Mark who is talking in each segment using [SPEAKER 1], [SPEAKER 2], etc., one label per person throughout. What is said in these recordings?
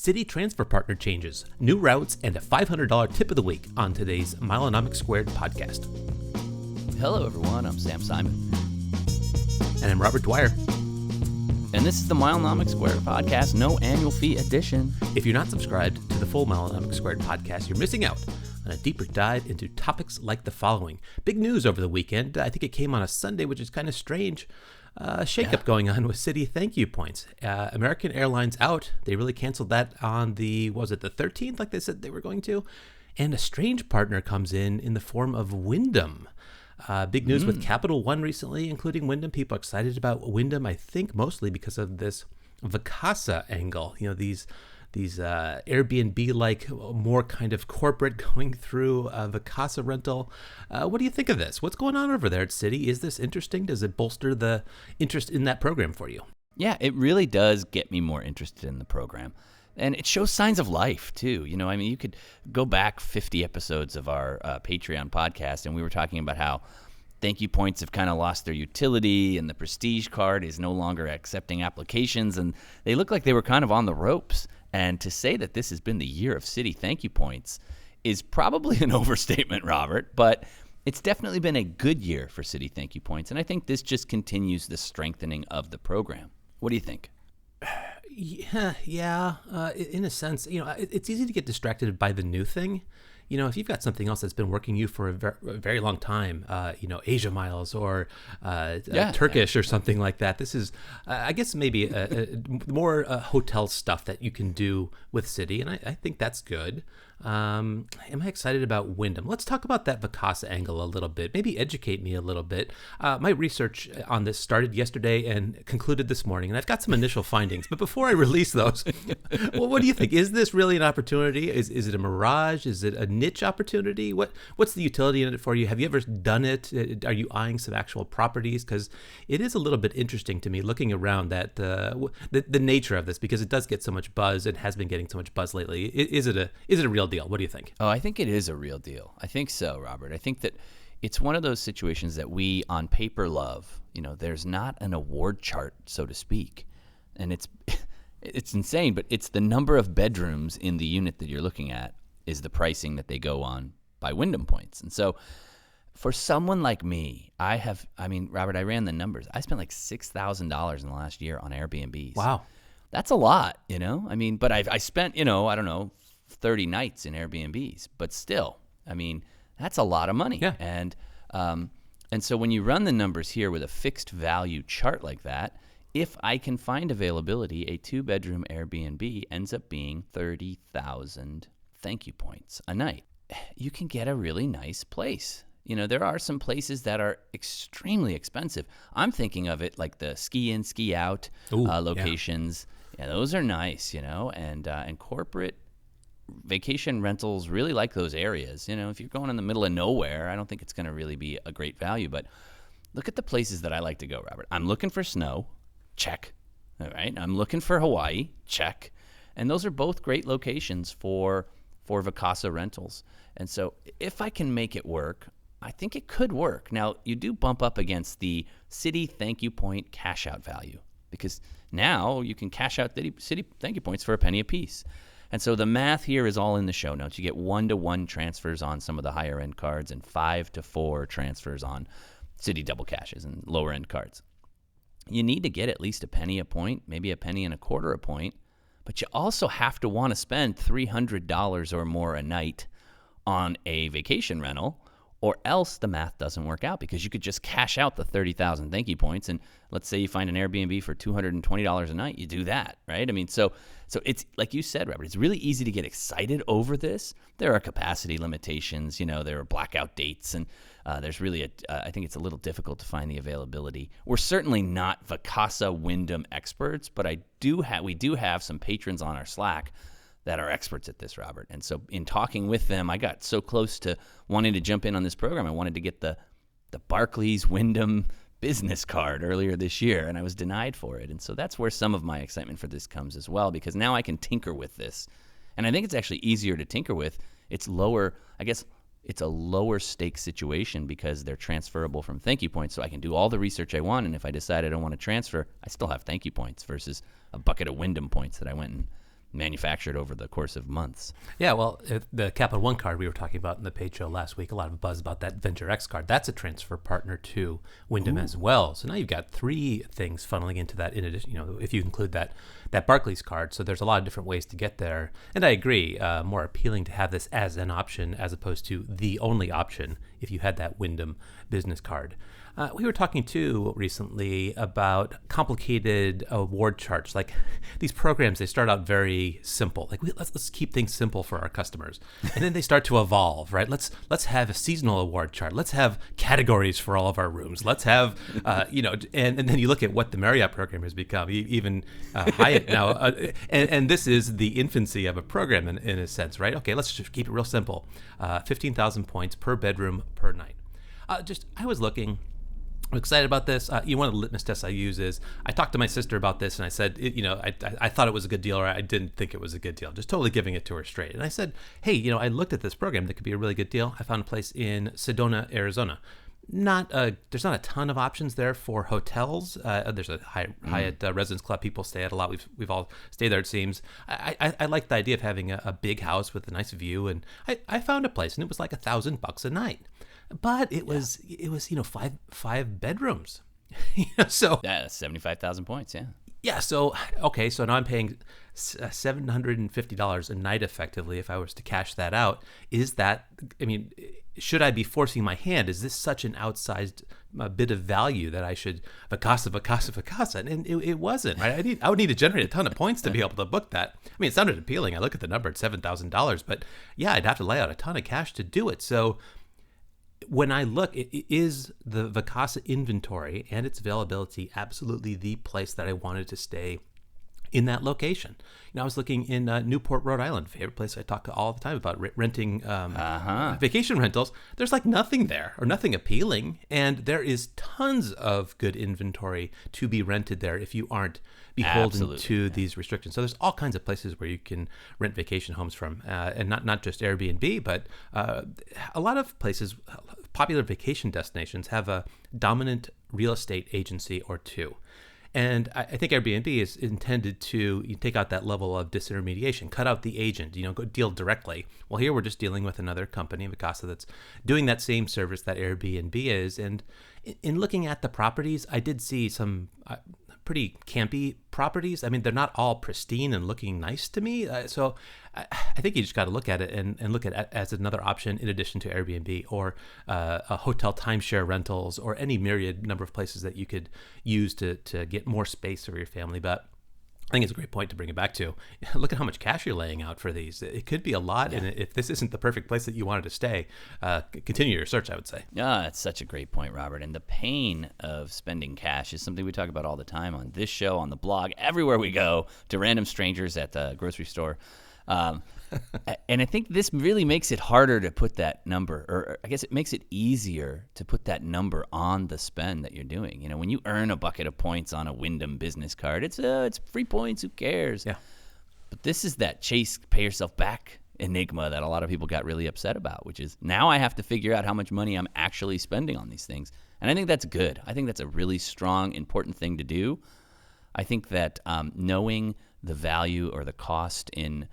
[SPEAKER 1] Citi transfer partner changes, new routes, and a $500 tip of the week on today's Milenomics Squared podcast.
[SPEAKER 2] Hello, everyone. I'm Sam Simon.
[SPEAKER 1] And I'm Robert Dwyer.
[SPEAKER 2] And this is the Milenomics Squared podcast, no annual fee edition.
[SPEAKER 1] If you're not subscribed to the full Milenomics Squared podcast, you're missing out on a deeper dive into topics like the following. Big news over the weekend. I think it came on a Sunday, which is kind of strange. Shakeup going on with Citi ThankYou Points. American Airlines out. They really canceled that on the 13th, like they said they were going to. And a strange partner comes in the form of Wyndham. Big news with Capital One recently, including Wyndham. People excited about Wyndham, I think mostly because of this Vacasa angle. You know, these Airbnb-like, more kind of corporate going through Vacasa rental. What do you think of this? What's going on over there at Citi? Is this interesting? Does it bolster the interest in that program for you?
[SPEAKER 2] Yeah, it really does get me more interested in the program. And it shows signs of life, too. You know, I mean, you could go back 50 episodes of our Patreon podcast, and we were talking about how ThankYou Points have kind of lost their utility, and the Prestige card is no longer accepting applications, and they look like they were kind of on the ropes. And to say that this has been the year of Citi ThankYou Points is probably an overstatement, Robert, but it's definitely been a good year for Citi ThankYou Points, and I think this just continues the strengthening of the program. What do you think?
[SPEAKER 1] Yeah. In a sense, you know, it's easy to get distracted by the new thing. You know, if you've got something else that's been working you for a very long time, you know, Asia Miles or Turkish or something like that. This is, I guess, maybe more hotel stuff that you can do with Citi, and I think that's good. Am I excited about Wyndham? Let's talk about that Vacasa angle a little bit. Maybe educate me a little bit. My research on this started yesterday and concluded this morning, and I've got some initial findings. But before I release those, well, what do you think? Is this really an opportunity? Is it a mirage? Is it a niche opportunity? What's the utility in it for you? Have you ever done it? Are you eyeing some actual properties? Because it is a little bit interesting to me looking around that the nature of this, because it does get so much buzz and has been getting so much buzz lately. Is it a real deal? What do you think?
[SPEAKER 2] Oh, I think it is a real deal. I think so, Robert. I think that it's one of those situations that we on paper love. You know, there's not an award chart, so to speak. And it's insane, but it's the number of bedrooms in the unit that you're looking at is the pricing that they go on by Wyndham Points. And so for someone like me, Robert, I ran the numbers. I spent like $6,000 in the last year on Airbnbs.
[SPEAKER 1] Wow.
[SPEAKER 2] That's a lot, you know? I mean, but I spent, 30 nights in Airbnbs, but still, I mean, that's a lot of money.
[SPEAKER 1] Yeah.
[SPEAKER 2] And so when you run the numbers here with a fixed value chart like that, if I can find availability, a 2-bedroom Airbnb ends up being 30,000 ThankYou Points a night. You can get a really nice place. You know, there are some places that are extremely expensive. I'm thinking of it like the ski in, ski out locations. Yeah, those are nice, you know, and corporate vacation rentals really like those areas. You know, if you're going in the middle of nowhere, I don't think it's going to really be a great value. But look at the places that I like to go, Robert. I'm looking for snow, check. All right. I'm looking for Hawaii, check. And those are both great locations for Vacasa rentals. And so if I can make it work, I think it could work. Now, you do bump up against the Citi ThankYou Point cash out value, because now you can cash out Citi ThankYou Points for a penny a piece. And so the math here is all in the show notes. You get 1-to-1 transfers on some of the higher end cards and 5-to-4 transfers on Citi double cashes and lower end cards. You need to get at least a penny a point, maybe a penny and a quarter a point, but you also have to want to spend $300 or more a night on a vacation rental, or else the math doesn't work out, because you could just cash out the 30,000 ThankYou Points, and let's say you find an Airbnb for $220 a night, you do that, right? I mean, so it's like you said, Robert, it's really easy to get excited over this. There are capacity limitations, you know, there are blackout dates, and there's really I think it's a little difficult to find the availability. We're certainly not Vacasa Wyndham experts, but we do have some patrons on our Slack that are experts at this, Robert. And so in talking with them, I got so close to wanting to jump in on this program. I wanted to get the Barclays Wyndham business card earlier this year, and I was denied for it. And so that's where some of my excitement for this comes as well, because now I can tinker with this. And I think it's actually easier to tinker with. It's lower, I guess it's a lower stake situation because they're transferable from ThankYou Points, so I can do all the research I want, and if I decide I don't want to transfer, I still have ThankYou Points versus a bucket of Wyndham points that I went and manufactured over the course of months.
[SPEAKER 1] Yeah, well, the Capital One card we were talking about in the paid show last week, a lot of buzz about that Venture X card. That's a transfer partner to Wyndham as well. So now you've got 3 things funneling into that in addition, if you include that Barclays card. So there's a lot of different ways to get there. And I agree, more appealing to have this as an option as opposed to the only option if you had that Wyndham Business card. We were talking too recently about complicated award charts. Like these programs, they start out very simple. Like let's keep things simple for our customers, and then they start to evolve. Right? Let's have a seasonal award chart. Let's have categories for all of our rooms. Let's have and then you look at what the Marriott program has become. Even Hyatt now, and this is the infancy of a program in a sense, right? Okay, let's just keep it real simple. 15,000 points per bedroom per night. I was looking. I'm excited about this. One of the litmus tests I use is I talked to my sister about this, and I said, I thought it was a good deal, or I didn't think it was a good deal. Just totally giving it to her straight. And I said, hey, I looked at this program that could be a really good deal. I found a place in Sedona, Arizona. There's not a ton of options there for hotels. There's a Hyatt Residence Club people stay at a lot. We've all stayed there, it seems. I like the idea of having a big house with a nice view, and I found a place, and it was like $1,000 a night. But it was five bedrooms. So
[SPEAKER 2] yeah, 75,000 points. Yeah.
[SPEAKER 1] Yeah. So okay. So now I'm paying $750 a night effectively if I was to cash that out. Is that? I mean, should I be forcing my hand? Is this such an outsized bit of value that I should Vacasa? And it wasn't. Right? I would need to generate a ton of points to be able to book that. I mean, it sounded appealing. I look at the number at $7,000, but yeah, I'd have to lay out a ton of cash to do it. So when I look, is the Vacasa inventory and its availability absolutely the place that I wanted to stay in that location? I was looking in Newport, Rhode Island, favorite place I talk all the time about renting vacation rentals. There's like nothing there or nothing appealing, and there is tons of good inventory to be rented there if you aren't beholden to these restrictions. So there's all kinds of places where you can rent vacation homes from, and not just Airbnb, but a lot of places, popular vacation destinations have a dominant real estate agency or two. And I think Airbnb is intended to take out that level of disintermediation, cut out the agent, go deal directly. Well, here we're just dealing with another company, Vacasa, that's doing that same service that Airbnb is. And in looking at the properties, I did see some pretty campy properties. I mean, they're not all pristine and looking nice to me. So I think you just got to look at it and look at it as another option in addition to Airbnb or a hotel timeshare rentals or any myriad number of places that you could use to get more space for your family. But I think it's a great point to bring it back to. Look at how much cash you're laying out for these. It could be a lot, and if this isn't the perfect place that you wanted to stay, continue your search, I would say.
[SPEAKER 2] Yeah, that's such a great point, Robert. And the pain of spending cash is something we talk about all the time on this show, on the blog, everywhere we go, to random strangers at the grocery store. And I think this really makes it harder to put that number, or I guess it makes it easier to put that number on the spend that you're doing. When you earn a bucket of points on a Wyndham Business card, it's free points, who cares?
[SPEAKER 1] Yeah.
[SPEAKER 2] But this is that chase, pay yourself back enigma that a lot of people got really upset about, which is now I have to figure out how much money I'm actually spending on these things. And I think that's good. I think that's a really strong, important thing to do. I think that knowing the value or the cost in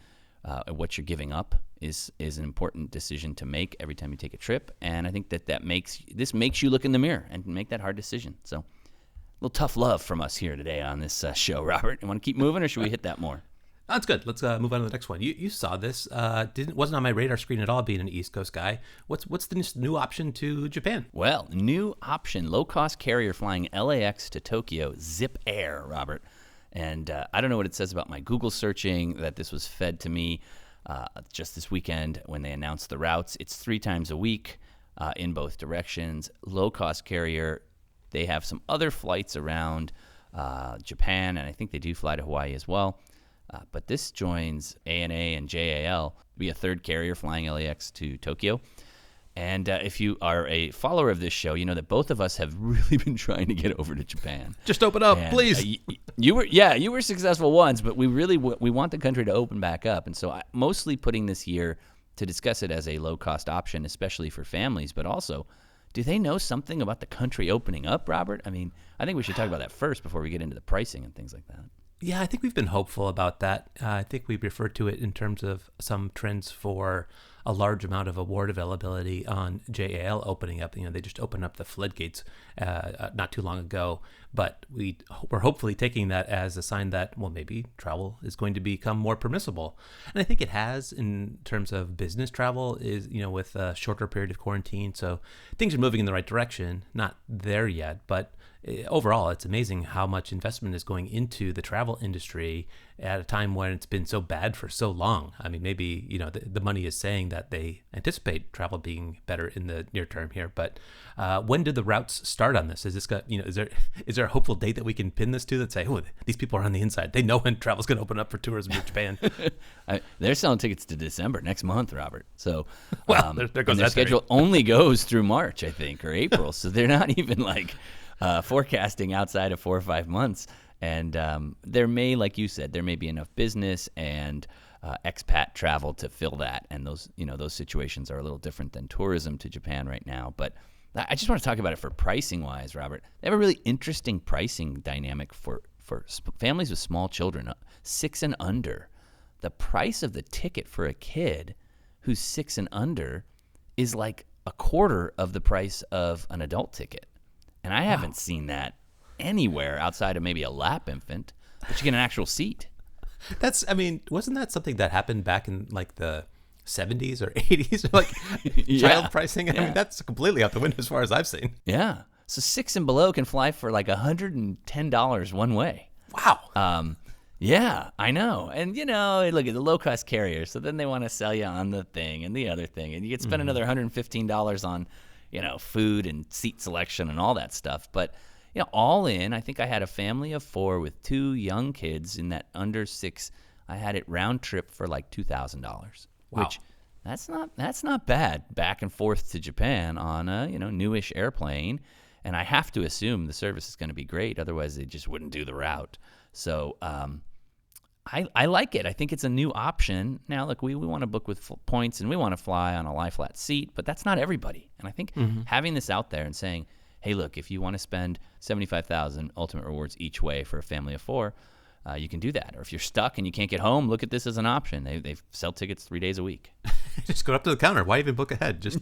[SPEAKER 2] what you're giving up is an important decision to make every time you take a trip, and I think that makes you look in the mirror and make that hard decision. So, a little tough love from us here today on this show, Robert. You want to keep moving, or should we hit that more?
[SPEAKER 1] That's good. Let's move on to the next one. You saw this. Wasn't on my radar screen at all, being an East Coast guy. What's the new option to Japan?
[SPEAKER 2] Well, new option, low-cost carrier flying LAX to Tokyo, ZIPAIR, Robert. And I don't know what it says about my Google searching that this was fed to me just this weekend when they announced the routes. It's 3 times a week in both directions. Low-cost carrier. They have some other flights around Japan, and I think they do fly to Hawaii as well. But this joins ANA and JAL to be a third carrier flying LAX to Tokyo. And if you are a follower of this show, you know that both of us have really been trying to get over to Japan.
[SPEAKER 1] Just open up, please.
[SPEAKER 2] You were successful once, but we really we want the country to open back up. And so I'm mostly putting this here to discuss it as a low-cost option, especially for families. But also, do they know something about the country opening up, Robert? I mean, I think we should talk about that first before we get into the pricing and things like that.
[SPEAKER 1] Yeah, I think we've been hopeful about that. I think we refer to it in terms of some trends for a large amount of award availability on JAL opening up. They just opened up the floodgates not too long ago, but we're hopefully taking that as a sign that, well, maybe travel is going to become more permissible. And I think it has in terms of business travel is, with a shorter period of quarantine. So things are moving in the right direction, not there yet, but overall, it's amazing how much investment is going into the travel industry at a time when it's been so bad for so long. I mean, maybe, the money is saying that they anticipate travel being better in the near term here. But when did the routes start on this? Is this got, is there a hopeful date that we can pin this to that say, oh, these people are on the inside. They know when travel's going to open up for tourism in Japan.
[SPEAKER 2] They're selling tickets to December next month, Robert. So
[SPEAKER 1] well, there goes
[SPEAKER 2] their
[SPEAKER 1] that
[SPEAKER 2] schedule only goes through March, I think, or April. So they're not even like forecasting outside of 4 or 5 months. And there may, like you said, there may be enough business and expat travel to fill that. And those situations are a little different than tourism to Japan right now. But I just want to talk about it for pricing wise, Robert. They have a really interesting pricing dynamic for families with small children, 6 and under. The price of the ticket for a kid who's 6 and under is like a quarter of the price of an adult ticket. And I haven't seen that anywhere outside of maybe a lap infant, but you get an actual seat.
[SPEAKER 1] Wasn't that something that happened back in like the 70s or 80s? Like child pricing? I mean, that's completely out the window as far as I've seen.
[SPEAKER 2] Yeah. So 6 and below can fly for like $110 one way.
[SPEAKER 1] Wow.
[SPEAKER 2] Yeah, I know. And, look at the low-cost carriers. So then they want to sell you on the thing and the other thing. And you could spend another $115 on, food and seat selection and all that stuff. But, all in, I think I had a family of 4 with 2 young kids in that under 6. I had it round trip for like $2,000, which that's not bad back and forth to Japan on a, newish airplane. And I have to assume the service is going to be great. Otherwise, they just wouldn't do the route. So I like it. I think it's a new option. Now, look, we want to book with points and we want to fly on a lie flat seat, but that's not everybody. And I think having this out there and saying, hey, look, if you want to spend $75,000 Ultimate Rewards each way for a family of 4, you can do that. Or if you're stuck and you can't get home, look at this as an option. They sell tickets 3 days a week.
[SPEAKER 1] Just go up to the counter. Why even book ahead? Just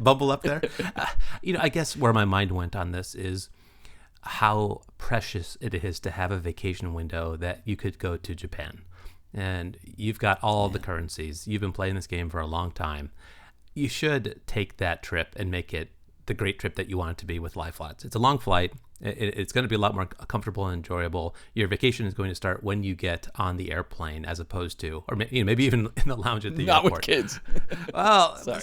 [SPEAKER 1] bubble up there. I guess where my mind went on this is how precious it is to have a vacation window that you could go to Japan. And you've got all the currencies. You've been playing this game for a long time. You should take that trip and make it the great trip that you want it to be with lie flats. It's a long flight. It's going to be a lot more comfortable and enjoyable. Your vacation is going to start when you get on the airplane, as opposed to, or maybe even in the lounge at the
[SPEAKER 2] airport.
[SPEAKER 1] Not
[SPEAKER 2] with kids.
[SPEAKER 1] Well,
[SPEAKER 2] sorry.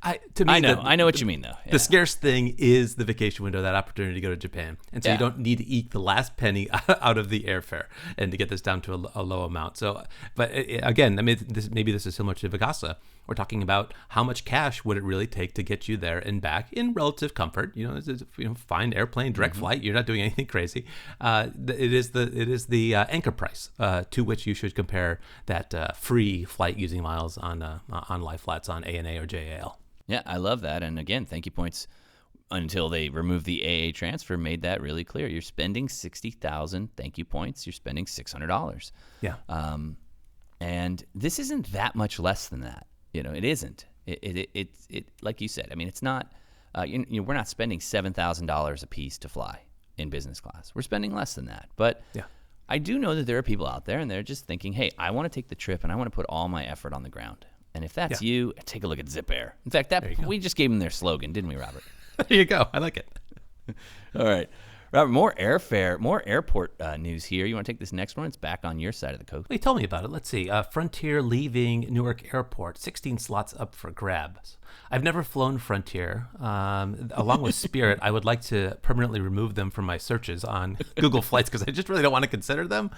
[SPEAKER 1] I
[SPEAKER 2] know what you mean, though. Yeah.
[SPEAKER 1] The scarce thing is the vacation window, that opportunity to go to Japan. And so you don't need to eke the last penny out of the airfare and to get this down to a low amount. So, but again, maybe this is similar to Vacasa. We're talking about how much cash would it really take to get you there and back in relative comfort. Fine airplane, direct flight. You're not doing anything crazy. It is the anchor price to which you should compare that free flight using miles on lie flats on ANA or JAL.
[SPEAKER 2] Yeah, I love that. And again, ThankYou Points, until they removed the AA transfer, made that really clear. You're spending 60,000 ThankYou Points. You're spending $600. Yeah. And this isn't that much less than that. It isn't. It like you said. I mean, it's not. We're not spending $7,000 a piece to fly in business class. We're spending less than that. But I do know that there are people out there, and they're just thinking, hey, I want to take the trip, and I want to put all my effort on the ground. And if that's you, take a look at ZIPAIR. In fact, we just gave them their slogan, didn't we, Robert?
[SPEAKER 1] There you go. I like it.
[SPEAKER 2] All right. Robert, more airfare, more airport news here. You want to take this next one? It's back on your side of the coast.
[SPEAKER 1] Hey, tell me about it. Let's see. Frontier leaving Newark Airport. 16 slots up for grabs. I've never flown Frontier. Along with Spirit, I would like to permanently remove them from my searches on Google Flights because I just really don't want to consider them.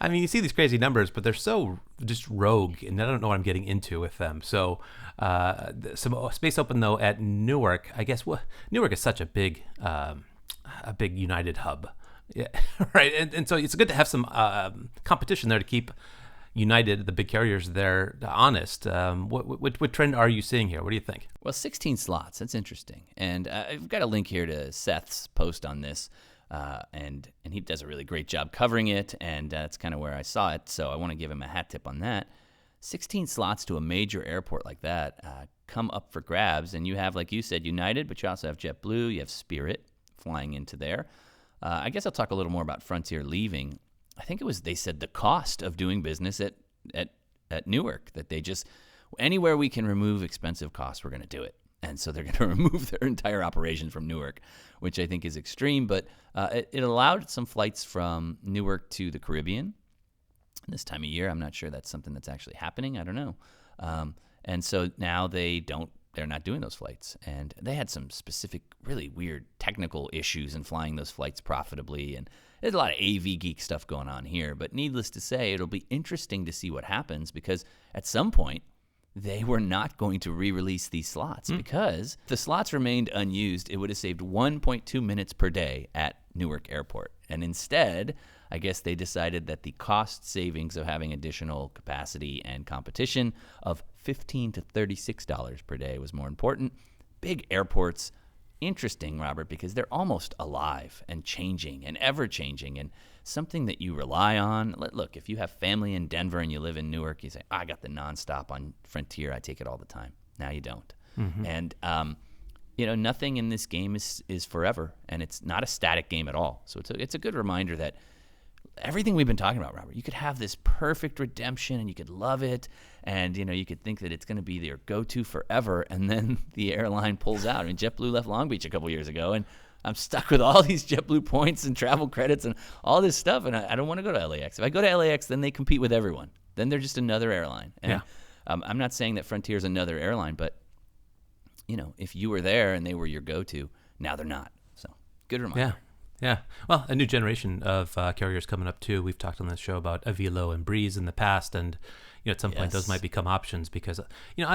[SPEAKER 1] I mean, you see these crazy numbers, but they're so just rogue, and I don't know what I'm getting into with them. So some space open, though, at Newark. I guess Newark is such a big United hub. Yeah, right. And so it's good to have some competition there to keep United, the big carriers there, honest. What trend are you seeing here? What do you think?
[SPEAKER 2] Well, 16 slots. That's interesting. And I've got a link here to Seth's post on this. and he does a really great job covering it, and that's kind of where I saw it. So I want to give him a hat tip on that. 16 slots to a major airport like that come up for grabs, and you have, like you said, United, but you also have JetBlue, you have Spirit flying into there. I guess I'll talk a little more about Frontier leaving. I think they said the cost of doing business at Newark, that they just, anywhere we can remove expensive costs, we're going to do it. And so they're going to remove their entire operation from Newark, which I think is extreme. But it allowed some flights from Newark to the Caribbean this time of year. I'm not sure that's something that's actually happening. I don't know. And so now they're not doing those flights. And they had some specific, really weird technical issues in flying those flights profitably. And there's a lot of AV geek stuff going on here. But needless to say, it'll be interesting to see what happens, because at some point, they were not going to re-release these slots, because if the slots remained unused, it would have saved 1.2 minutes per day at Newark Airport. And instead, I guess they decided that the cost savings of having additional capacity and competition of $15 to $36 per day was more important. Big airports, interesting, Robert, because they're almost alive and changing and ever-changing, and something that you rely on. Look, if you have family in Denver and you live in Newark, you say, I got the nonstop on Frontier. I take it all the time. Now you don't. And, nothing in this game is forever, and it's not a static game at all. So it's a good reminder that everything we've been talking about, Robert, you could have this perfect redemption and you could love it, and you could think that it's going to be your go-to forever, and then the airline pulls out. I mean, JetBlue left Long Beach a couple years ago, and I'm stuck with all these JetBlue points and travel credits and all this stuff, and I don't want to go to LAX. If I go to LAX, then they compete with everyone. Then they're just another airline. And I'm not saying that Frontier is another airline, but if you were there and they were your go-to, now they're not. So good reminder.
[SPEAKER 1] Yeah. Well, a new generation of carriers coming up too. We've talked on this show about Avilo and Breeze in the past, and at some point those might become options, because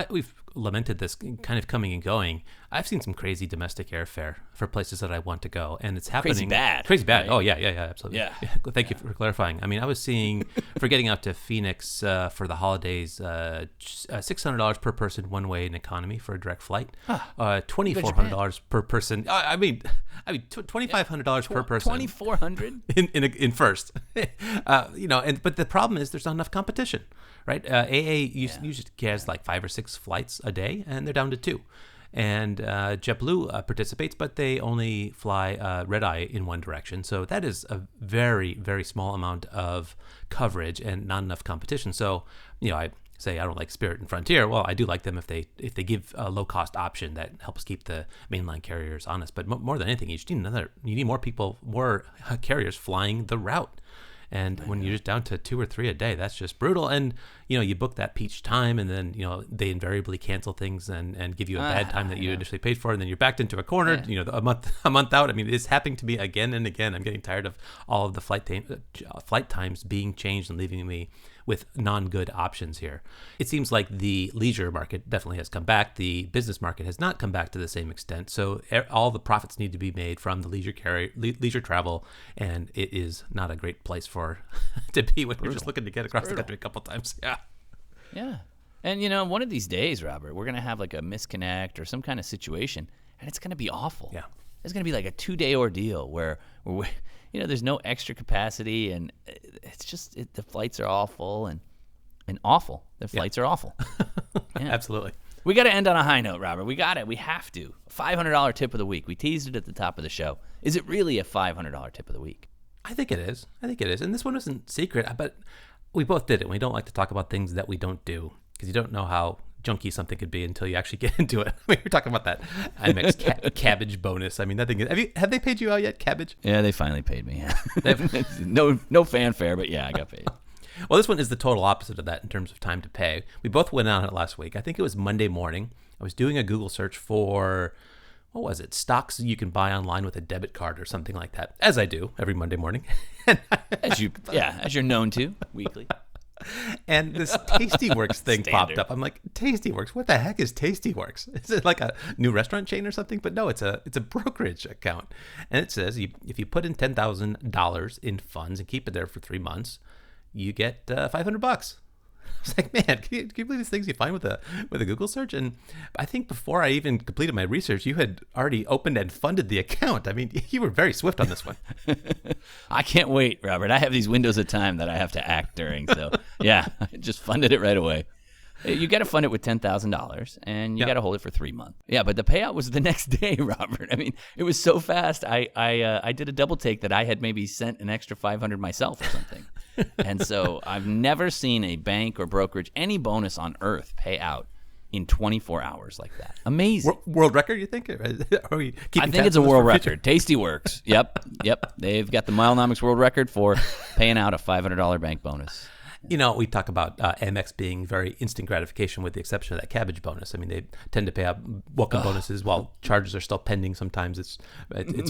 [SPEAKER 1] we've lamented this kind of coming and going. I've seen some crazy domestic airfare for places that I want to go, and it's happening. Crazy bad. Right? Oh yeah, absolutely. Yeah. Thank you for clarifying. I mean, I was seeing for getting out to Phoenix for the holidays, $600 per person one way in economy for a direct flight. $2,400 per person. I mean, $2,500 per person.
[SPEAKER 2] $2,400
[SPEAKER 1] in first. But the problem is there's not enough competition. Right, AA usually has like 5 or 6 flights a day, and they're down to 2. And JetBlue participates, but they only fly red eye in one direction. So that is a very, very small amount of coverage and not enough competition. So I say I don't like Spirit and Frontier. Well, I do like them if they give a low cost option that helps keep the mainline carriers honest. But more than anything, you need more people, more carriers flying the route. And when you're just down to 2 or 3 a day, that's just brutal. And, you book that peach time, and then, they invariably cancel things and give you a bad time that you initially paid for. And then you're backed into a corner, a month out. I mean, it's happening to me again and again. I'm getting tired of all of the flight times being changed and leaving me with non-good options here. It seems like the leisure market definitely has come back. The business market has not come back to the same extent. So all the profits need to be made from the leisure travel, and it is not a great place to be when you're just looking to get across the country a couple times.
[SPEAKER 2] Yeah. And one of these days, Robert, we're going to have like a misconnect or some kind of situation, and it's going to be awful.
[SPEAKER 1] Yeah.
[SPEAKER 2] It's going to be like a 2-day ordeal where there's no extra capacity, and it's just the flights are awful and awful. The flights are awful. Yeah.
[SPEAKER 1] Absolutely.
[SPEAKER 2] We got to end on a high note, Robert. We got it. We have to. $500 tip of the week. We teased it at the top of the show. Is it really a $500 tip of the week?
[SPEAKER 1] I think it is. And this one isn't secret, but we both did it. We don't like to talk about things that we don't do, because you don't know how junky something could be until you actually get into it. I mean, we're talking about that IMAX cabbage bonus. I mean, that thing is, have they paid you out yet, cabbage?
[SPEAKER 2] Yeah, they finally paid me. no fanfare, but yeah, I got paid.
[SPEAKER 1] Well, this one is the total opposite of that in terms of time to pay. We both went on it last week. I think it was Monday morning. I was doing a Google search for, what was it, stocks you can buy online with a debit card or something like that, as I do every Monday morning.
[SPEAKER 2] as you're known to weekly.
[SPEAKER 1] And this Tastyworks thing popped up. I'm like, Tastyworks? What the heck is Tastyworks? Is it like a new restaurant chain or something? But no, it's a brokerage account. And it says if you put in $10,000 in funds and keep it there for 3 months, you get $500. was like, man, can you believe these things you find with a Google search? And I think before I even completed my research, you had already opened and funded the account. I mean, you were very swift on this one.
[SPEAKER 2] I can't wait, Robert. I have these windows of time that I have to act during. So yeah, I just funded it right away. You got to fund it with $10,000, and you got to hold it for 3 months. Yeah, but the payout was the next day, Robert. I mean, it was so fast. I did a double take that I had maybe sent an extra $500 myself or something. And so I've never seen a bank or brokerage, any bonus on earth, pay out in 24 hours like that. Amazing.
[SPEAKER 1] World record, you think?
[SPEAKER 2] I think it's a world record. Tastyworks. Yep. They've got the Milenomics world record for paying out a $500 bank bonus.
[SPEAKER 1] You know, we talk about Amex being very instant gratification with the exception of that cabbage bonus. I mean, they tend to pay out welcome bonuses while charges are still pending sometimes. It's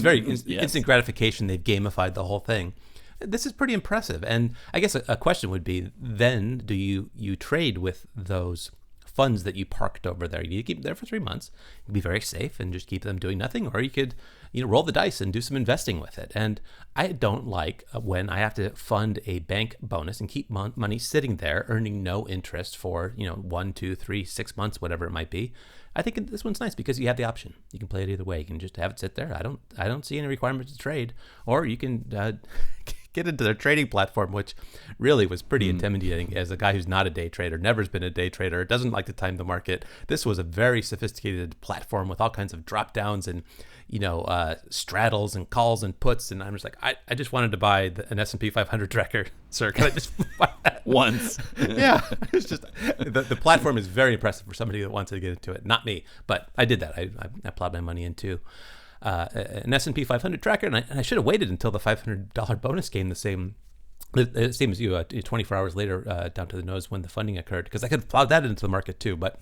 [SPEAKER 1] very instant gratification. They've gamified the whole thing. This is pretty impressive. And I guess a question would be, then do you trade with those funds that you parked over there? You keep them there for 3 months. You can be very safe and just keep them doing nothing, or you could roll the dice and do some investing with it. And I don't like when I have to fund a bank bonus and keep money sitting there earning no interest for 1, 2, 3, 6 months, whatever it might be. I think this one's nice because you have the option. You can play it either way. You can just have it sit there. I don't see any requirement to trade, or you can get into their trading platform, which really was pretty intimidating as a guy who's not a day trader, never's been a day trader, doesn't like to time the market. This was a very sophisticated platform with all kinds of drop downs and straddles and calls and puts. And I'm just like, I just wanted to buy an S&P 500 tracker. Sir, can I just buy that?
[SPEAKER 2] Once.
[SPEAKER 1] Yeah. It's just, the platform is very impressive for somebody that wants to get into it. Not me, but I did that. I plowed my money into an S&P 500 tracker, and I should have waited until the $500 bonus came the same as you, 24 hours later, down to the nose when the funding occurred, because I could have plowed that into the market too, but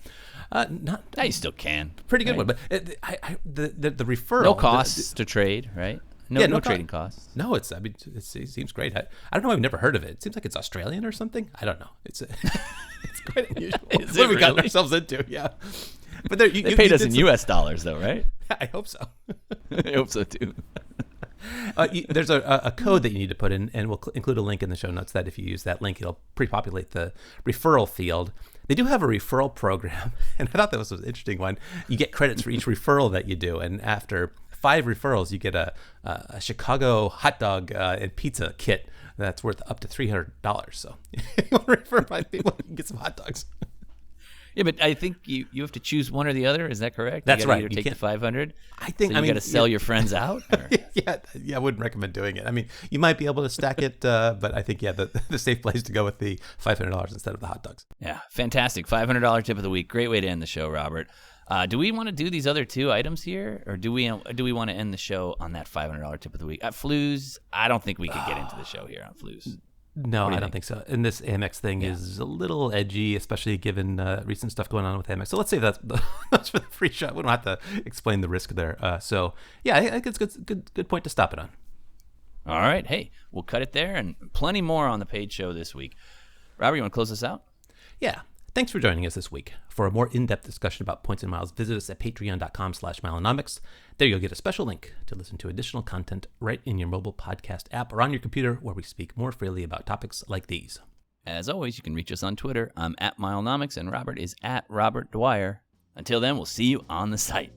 [SPEAKER 1] not.
[SPEAKER 2] Now you still can.
[SPEAKER 1] Pretty good one, but the referral.
[SPEAKER 2] No costs to trade, right? No trading costs.
[SPEAKER 1] No, it seems great. I don't know. I've never heard of it. It seems like it's Australian or something. I don't know. It's quite unusual. What have we gotten ourselves into? Yeah. But they
[SPEAKER 2] paid us in U.S. dollars, though, right?
[SPEAKER 1] I hope so.
[SPEAKER 2] I hope so, too.
[SPEAKER 1] There's a code that you need to put in, and we'll include a link in the show notes that if you use that link, it'll pre-populate the referral field. They do have a referral program, and I thought that was an interesting one. You get credits for each referral that you do, and after 5 referrals, you get a Chicago hot dog and pizza kit that's worth up to $300. So if you want to refer 5 people, you can get some hot dogs.
[SPEAKER 2] Yeah, but I think you have to choose one or the other. Is that correct?
[SPEAKER 1] That's right.
[SPEAKER 2] You take the 500.
[SPEAKER 1] I think.
[SPEAKER 2] So you got to sell your friends out.
[SPEAKER 1] Yeah, I wouldn't recommend doing it. I mean, you might be able to stack it, but I think the safe place to go with the $500 instead of the hot dogs.
[SPEAKER 2] Yeah, fantastic. $500 tip of the week. Great way to end the show, Robert. Do we want to do these other 2 items here, or do we want to end the show on that $500 tip of the week? Fluz, I don't think we could get into the show here on Fluz.
[SPEAKER 1] No, I don't think so. And this Amex thing is a little edgy, especially given recent stuff going on with Amex. So let's say that's for the free shot. We don't have to explain the risk there. So yeah, I think it's a good point to stop it on.
[SPEAKER 2] All right. Hey, we'll cut it there, and plenty more on the paid show this week. Robert, you want to close us out?
[SPEAKER 1] Yeah. Thanks for joining us this week. For a more in-depth discussion about points and miles, visit us at patreon.com/milenomics. There you'll get a special link to listen to additional content right in your mobile podcast app or on your computer, where we speak more freely about topics like these.
[SPEAKER 2] As always, you can reach us on Twitter. I'm at Milenomics, and Robert is at Robert Dwyer. Until then, we'll see you on the site.